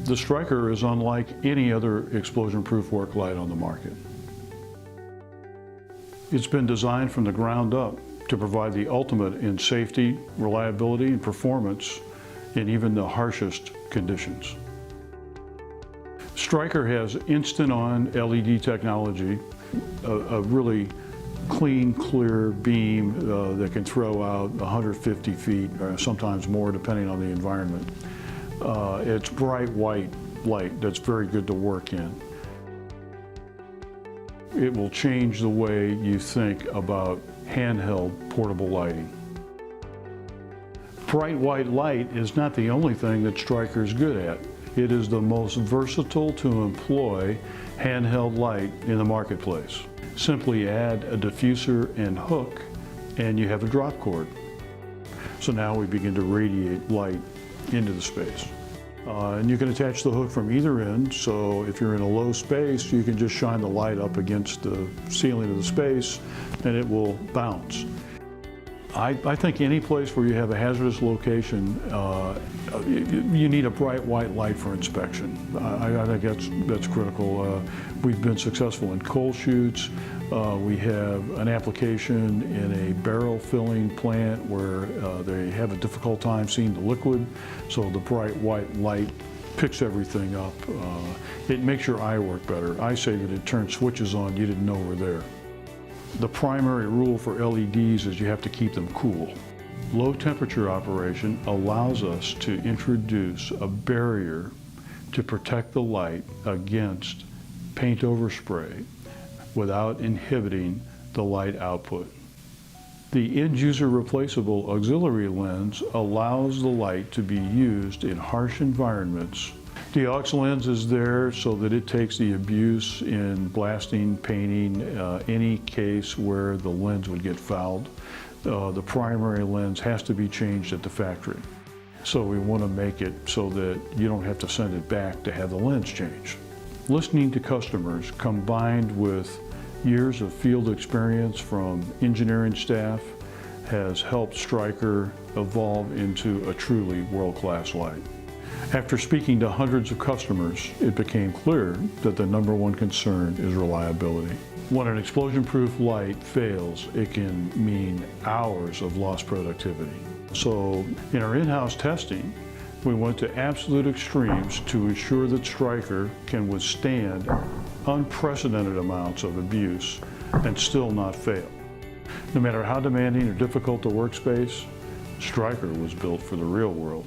The Striker is unlike any other explosion-proof work light on the market. It's been designed from the ground up to provide the ultimate in safety, reliability, and performance in even the harshest conditions. Striker has instant-on LED technology, a really clean, clear beam that can throw out 150 feet, or sometimes more depending on the environment. It's bright white light that's very good to work in. It will change the way you think about handheld portable lighting. Bright white light is not the only thing that Striker is good at. It is the most versatile to employ handheld light in the marketplace. Simply add a diffuser and hook and you have a drop cord. So now we begin to radiate light into the space. And you can attach the hook from either end, so if you're in a low space, you can just shine the light up against the ceiling of the space and it will bounce. I think any place where you have a hazardous location, you need a bright white light for inspection. I think that's critical. We've been successful in coal chutes. We have an application in a barrel filling plant where they have a difficult time seeing the liquid, so the bright white light picks everything up. It makes your eye work better. I say that it turns switches on you didn't know were there. The primary rule for LEDs is you have to keep them cool. Low temperature operation allows us to introduce a barrier to protect the light against paint overspray without inhibiting the light output. The end-user replaceable auxiliary lens allows the light to be used in harsh environments. The aux lens is there so that it takes the abuse in blasting, painting, any case where the lens would get fouled. The primary lens has to be changed at the factory. So we want to make it so that you don't have to send it back to have the lens changed. Listening to customers combined with years of field experience from engineering staff has helped Striker evolve into a truly world-class light. After speaking to hundreds of customers, it became clear that the #1 concern is reliability. When an explosion-proof light fails, it can mean hours of lost productivity. So in our in-house testing, we went to absolute extremes to ensure that Striker can withstand unprecedented amounts of abuse and still not fail. No matter how demanding or difficult the workspace, Striker was built for the real world.